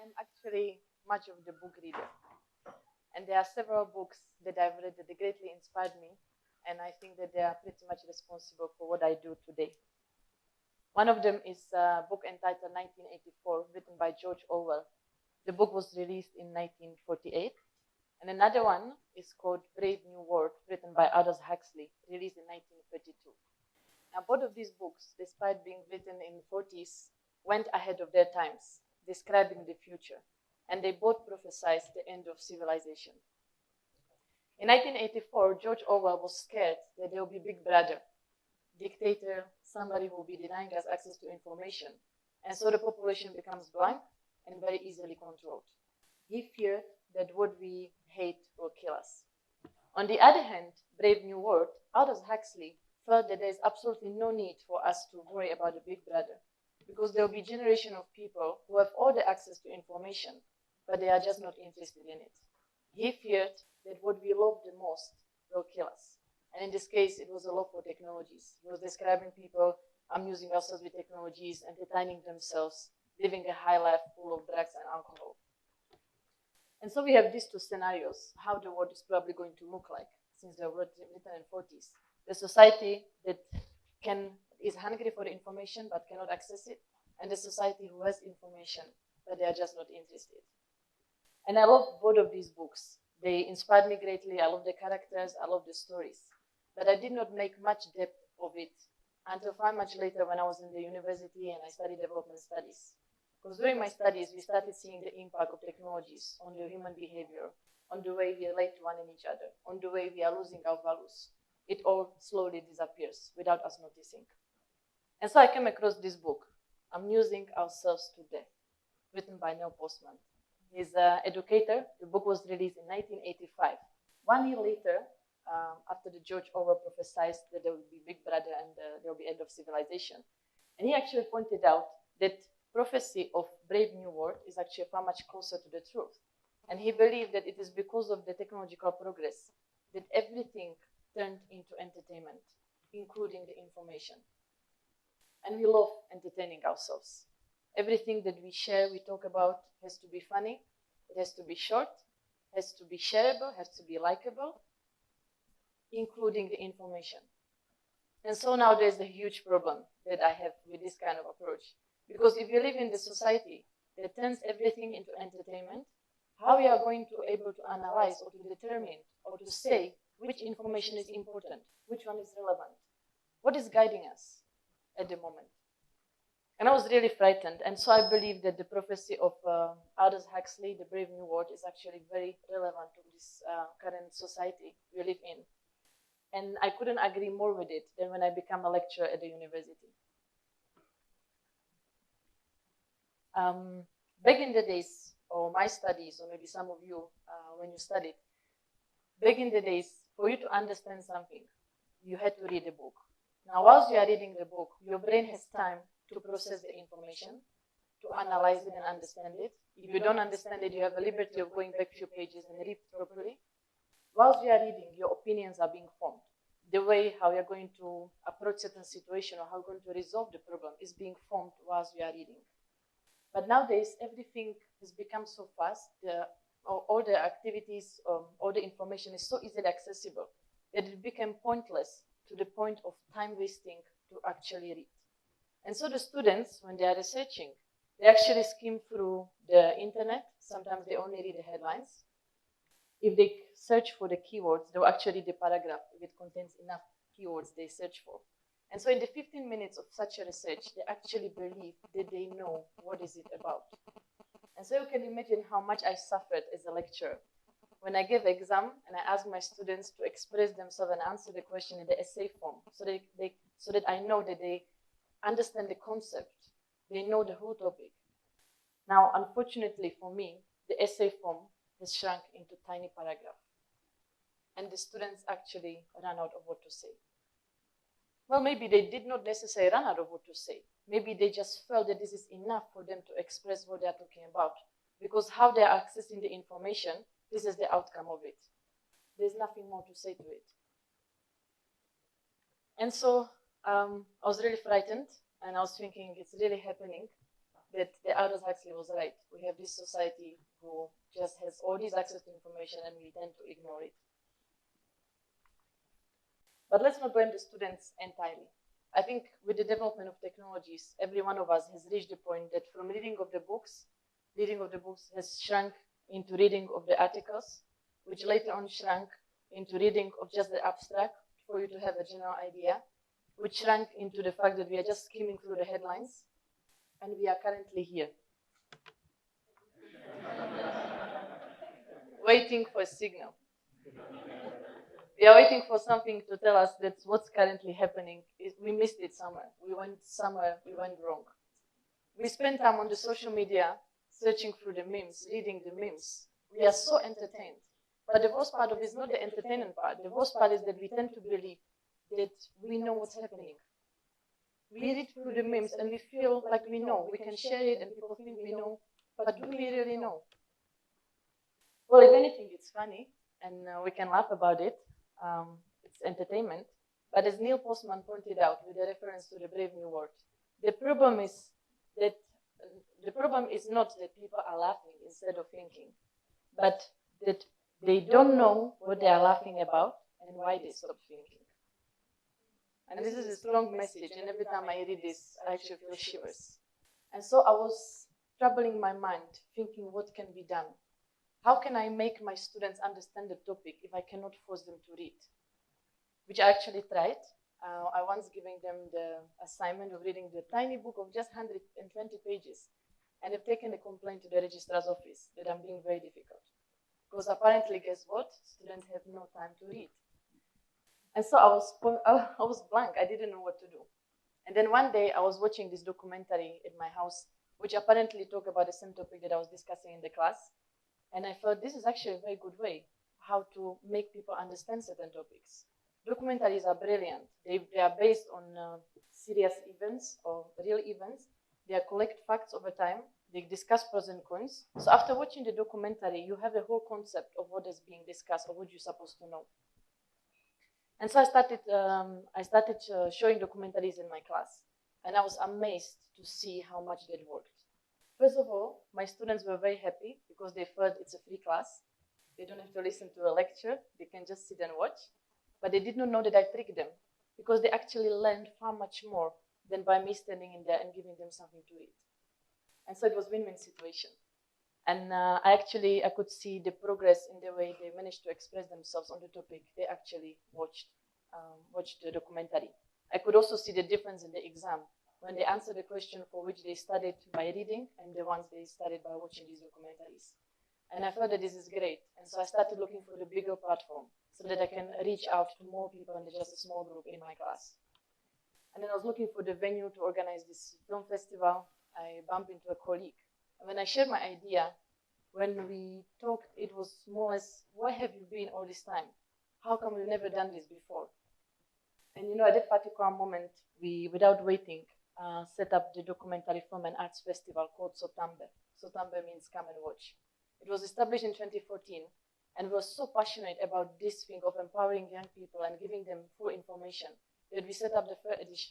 I'm actually much of the book reader. And there are several books that I've read that greatly inspired me. And I think that they are pretty much responsible for what I do today. One of them is a book entitled 1984, written by George Orwell. The book was released in 1948. And another one is called Brave New World, written by Aldous Huxley, released in 1932. Now, both of these books, despite being written in the 40s, went ahead of their times, describing the future. And they both prophesied the end of civilization. In 1984, George Orwell was scared that there will be Big Brother, dictator, somebody who will be denying us access to information. And so the population becomes blind and very easily controlled. He feared that what we hate will kill us. On the other hand, Brave New World, Aldous Huxley felt that there is absolutely no need for us to worry about the Big Brother, because there will be a generation of people who have all the access to information, but they are just not interested in it. He feared that what we love the most will kill us. And in this case, it was a love for technologies. He was describing people amusing themselves with technologies, entertaining themselves, living a high life full of drugs and alcohol. And so we have these two scenarios, how the world is probably going to look like, since they were written in the 40s. The society that is hungry for information but cannot access it, and the society who has information, but they are just not interested. And I love both of these books. They inspired me greatly. I love the characters, I love the stories. But I did not make much depth of it until far much later when I was in the university and I studied development studies. Because during my studies, we started seeing the impact of technologies on the human behavior, on the way we relate to one and each other, on the way we are losing our values. It all slowly disappears without us noticing. And so I came across this book, Amusing Ourselves to Death, written by Neil Postman. He's an educator. The book was released in 1985. 1 year later, after the George Orwell prophesied that there would be Big Brother and there will be end of civilization. And he actually pointed out that prophecy of Brave New World is actually far much closer to the truth. And he believed that it is because of the technological progress that everything turned into entertainment, including the information. And we love entertaining ourselves. Everything that we share, we talk about, has to be funny, it has to be short, has to be shareable, has to be likable, including the information. And so now there's a huge problem that I have with this kind of approach. Because if you live in the society that turns everything into entertainment, how we are going to be able to analyze or to determine or to say which information is important, which one is relevant, what is guiding us at the moment. And I was really frightened. And so I believe that the prophecy of Aldous Huxley, The Brave New World, is actually very relevant to this current society we live in. And I couldn't agree more with it than when I became a lecturer at the university. Back in the days, or my studies, or maybe some of you when you studied, back in the days, for you to understand something, you had to read a book. Now, whilst you are reading the book, your brain has time to process the information, to analyze it and understand it. If you don't understand it, you have a liberty of going back a few pages and read properly. Whilst you are reading, your opinions are being formed. The way how you're going to approach certain situation or how you're going to resolve the problem is being formed whilst you are reading. But nowadays, everything has become so fast, all the activities, all the information is so easily accessible that it became pointless to the point of time wasting to actually read. And so the students, when they are researching, they actually skim through the internet. Sometimes they only read the headlines. If they search for the keywords, they'll actually read the paragraph if it contains enough keywords they search for. And so in the 15 minutes of such a research, they actually believe that they know what is it about. And so you can imagine how much I suffered as a lecturer. When I gave exam and I asked my students to express themselves and answer the question in the essay form, so that I know that they understand the concept, they know the whole topic. Now, unfortunately for me, the essay form has shrunk into tiny paragraph. And the students actually ran out of what to say. Well, maybe they did not necessarily run out of what to say. Maybe they just felt that this is enough for them to express what they are talking about. Because how they are accessing the information, this is the outcome of it. There's nothing more to say to it. And so I was really frightened, and I was thinking, it's really happening. that the Aldous Huxley was right. We have this society who just has all this access to information and we tend to ignore it. But let's not blame the students entirely. I think with the development of technologies, every one of us has reached the point that from reading of the books has shrunk into reading of the articles, which later on shrank into reading of just the abstract for you to have a general idea, which shrank into the fact that we are just skimming through the headlines, and we are currently here. Waiting for a signal. We are waiting for something to tell us that what's currently happening is we missed it somewhere. We went somewhere, we went wrong. We spend time on the social media searching through the memes, reading the memes. We are so entertained. But the worst part of it is not the entertainment part. The worst part is that we tend to believe that we know what's happening. We read through the memes and we feel like we know. We can share it and people think we know. But do we really know? Well, if anything, it's funny and we can laugh about it. It's entertainment. But as Neil Postman pointed out with a reference to the Brave New World, the problem is not that people are laughing instead of thinking, but that they don't know what they are laughing about and why they stop thinking. And this is a strong message, and every time I read this, I actually feel shivers. And so I was troubling my mind, thinking what can be done. How can I make my students understand the topic if I cannot force them to read? Which I actually tried. I once giving them the assignment of reading the tiny book of just 120 pages. And they've taken a complaint to the registrar's office that I'm being very difficult. Because apparently, guess what? Students have no time to read. And so I was blank. I didn't know what to do. And then one day I was watching this documentary at my house, which apparently talked about the same topic that I was discussing in the class. And I thought this is actually a very good way how to make people understand certain topics. Documentaries are brilliant. They are based on serious events or real events. They collect facts over time. They discuss pros and cons. So after watching the documentary, you have the whole concept of what is being discussed or what you're supposed to know. And so I started showing documentaries in my class. And I was amazed to see how much that worked. First of all, my students were very happy because they felt it's a free class. They don't have to listen to a lecture. They can just sit and watch. But they did not know that I tricked them because they actually learned far much more than by me standing in there and giving them something to eat. And so it was a win-win situation. And I could see the progress in the way they managed to express themselves on the topic they actually watched the documentary. I could also see the difference in the exam when they answered the question for which they studied by reading and the ones they studied by watching these documentaries. And I felt that this is great. And so I started looking for the bigger platform so that I can reach out to more people than just a small group in my class. And then I was looking for the venue to organize this film festival. I bumped into a colleague. And when I shared my idea, when we talked, it was more or less, where have you been all this time? How come we've never done this before? And at that particular moment, we, without waiting, set up the documentary film and arts festival called SOTAMBE. SOTAMBE means come and watch. It was established in 2014, and we were so passionate about this thing of empowering young people and giving them full information that we set up the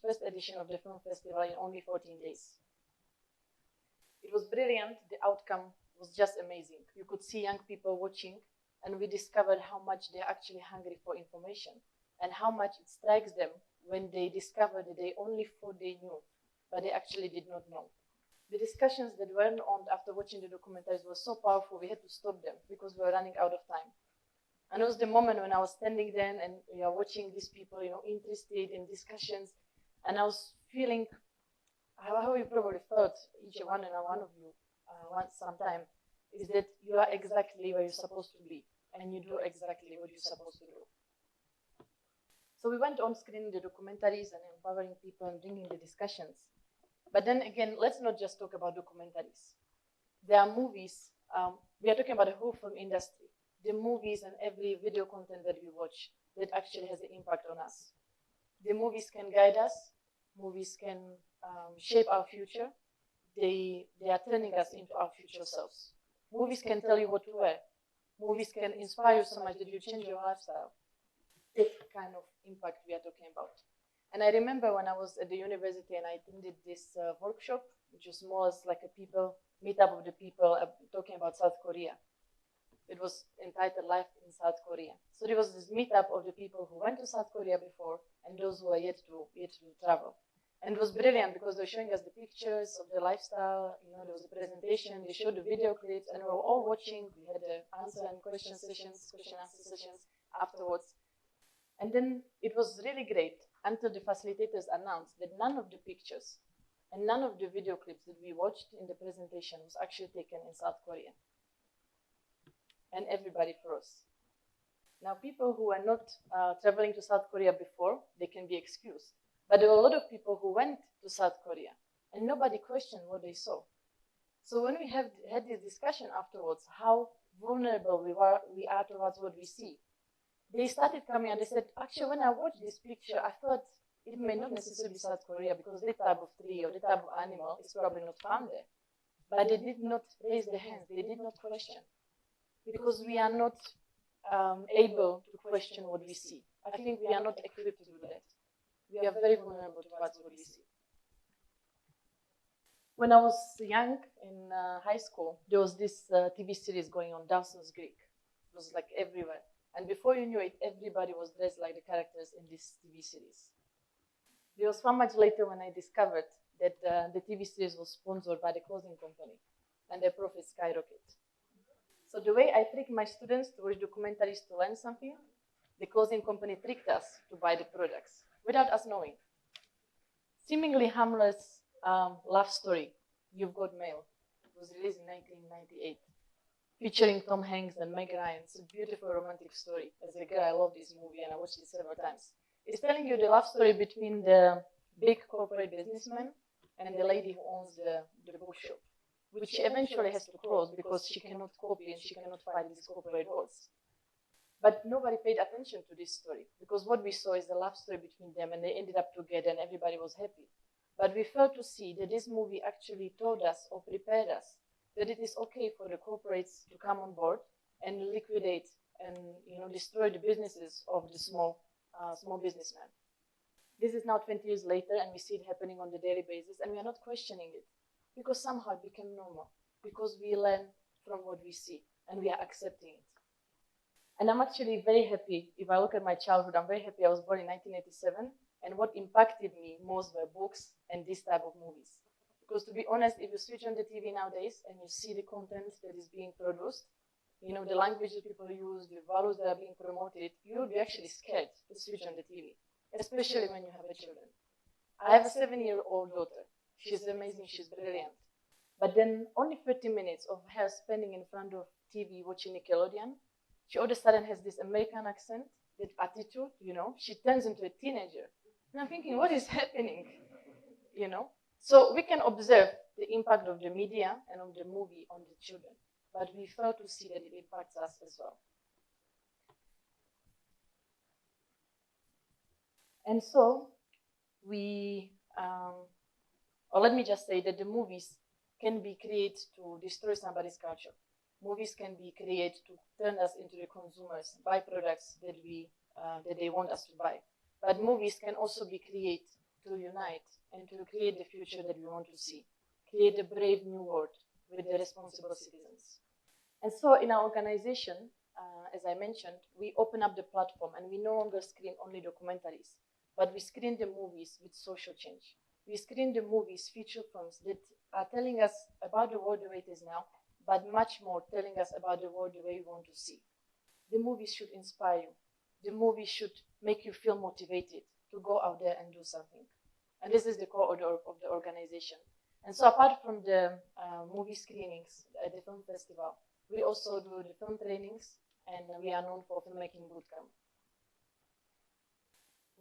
first edition of the film festival in only 14 days. It was brilliant. The outcome was just amazing. You could see young people watching, and we discovered how much they're actually hungry for information and how much it strikes them when they discover that they only thought they knew, but they actually did not know. The discussions that went on after watching the documentaries were so powerful, we had to stop them because we were running out of time. And it was the moment when I was standing there and watching these people, interested in discussions, and I was feeling how you probably felt, each one and one of you, once sometime, is that you are exactly where you're supposed to be, and you do exactly what you're supposed to do. So we went on screening the documentaries and empowering people and bringing the discussions. But then again, let's not just talk about documentaries. There are movies. We are talking about the whole film industry. The movies and every video content that we watch that actually has an impact on us. The movies can guide us. Movies can shape our future. They are turning us into our future selves. Movies can tell you what to wear. Movies can inspire you so much that you change your lifestyle. That kind of impact we are talking about. And I remember when I was at the university and I attended this workshop, which was more as like a people, meetup of the people talking about South Korea. It was entitled Life in South Korea. So there was this meetup of the people who went to South Korea before and those who are yet to travel. And it was brilliant because they were showing us the pictures of the lifestyle, there was a presentation, they showed the video clips, and we were all watching. We had the answer and question answer sessions afterwards. And then it was really great until the facilitators announced that none of the pictures and none of the video clips that we watched in the presentation was actually taken in South Korea. And everybody froze. Now, people who are not traveling to South Korea before, they can be excused. But there were a lot of people who went to South Korea, and nobody questioned what they saw. So when we had this discussion afterwards, how vulnerable we are towards what we see, they started coming and they said, actually, when I watched this picture, I thought it may not necessarily be South Korea because that type of tree or that type of animal is probably not found there. But they did not raise their hands. They did not question. Because we are not able to question what we see. I think we are not equipped to do that. We are very vulnerable towards what we see. When I was young in high school, there was this TV series going on, Dawson's Creek. It was like everywhere. And before you knew it, everybody was dressed like the characters in this TV series. There was so much later when I discovered that the TV series was sponsored by the clothing company, and their profits skyrocketed. So the way I trick my students to watch documentaries to learn something, the clothing company tricked us to buy the products without us knowing. Seemingly harmless love story, You've Got Mail, was released in 1998, featuring Tom Hanks and Meg Ryan. It's a beautiful romantic story. As a girl, I love this movie and I watched it several times. It's telling you the love story between the big corporate businessman and the lady who owns the bookshop, which she eventually has to close because she cannot copy and she cannot fight these corporate words. But nobody paid attention to this story because what we saw is the love story between them and they ended up together and everybody was happy. But we failed to see that this movie actually told us or prepared us that it is okay for the corporates to come on board and liquidate and destroy the businesses of the small businessmen. This is now 20 years later and we see it happening on a daily basis and we are not questioning it because somehow it became normal, because we learn from what we see and we are accepting it. And I'm actually very happy, if I look at my childhood, I'm very happy I was born in 1987 and what impacted me most were books and this type of movies. Because to be honest, if you switch on the TV nowadays and you see the content that is being produced, the language that people use, the values that are being promoted, you will be actually scared to switch on the TV, especially when you have children. I have a 7-year-old daughter. She's amazing, she's brilliant. But then only 30 minutes of her spending in front of TV watching Nickelodeon, she all of a sudden has this American accent, that attitude, she turns into a teenager. And I'm thinking, what is happening? So we can observe the impact of the media and of the movie on the children, but we fail to see that it impacts us as well. And so or let me just say that the movies can be created to destroy somebody's culture. Movies can be created to turn us into the consumers, buy products that they want us to buy. But movies can also be created to unite and to create the future that we want to see, create a brave new world with the responsible citizens. And so in our organization, as I mentioned, we open up the platform and we no longer screen only documentaries, but we screen the movies with social change. We screen the movies, feature films that are telling us about the world the way it is now, but much more telling us about the world the way we want to see. The movies should inspire you. The movies should make you feel motivated to go out there and do something. And this is the core of the organization. And so apart from the movie screenings at the film festival, we also do the film trainings and we are known for filmmaking bootcamp.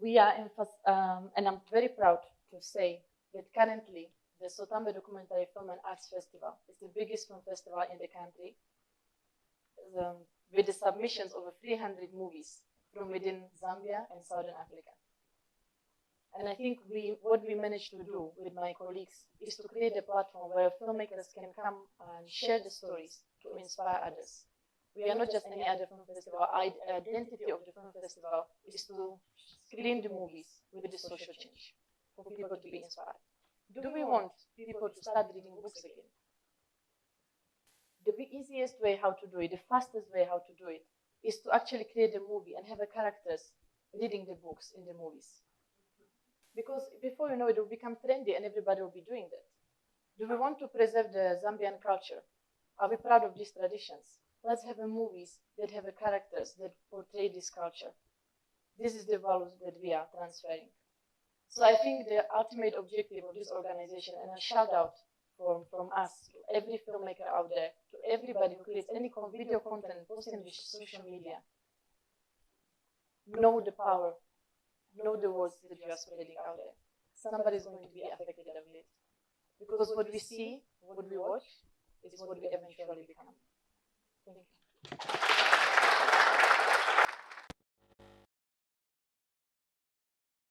We are, and I'm very proud to say that currently the SOTAMBE Documentary Film and Arts Festival is the biggest film festival in the country, with the submissions of over 300 movies from within Zambia and Southern Africa. And I think what we managed to do with my colleagues is to create a platform where filmmakers can come and share the stories to inspire others. We are not just any other film festival. Identity of the film festival is to screen the movies with the social change, for people to be inspired. Do we want people to start reading books again? The easiest way how to do it, the fastest way how to do it, is to actually create a movie and have the characters reading the books in the movies. Because before you know it will become trendy and everybody will be doing that. Do we want to preserve the Zambian culture? Are we proud of these traditions? Let's have movies that have characters that portray this culture. This is the values that we are transferring. So I think the ultimate objective of this organization, and a shout out from us to every filmmaker out there, to everybody who creates any video content, posting on social media, know the power, know the words that you are spreading out there. Somebody is going to be affected of it. Because what we see, what we watch, is what we eventually become. Thank you.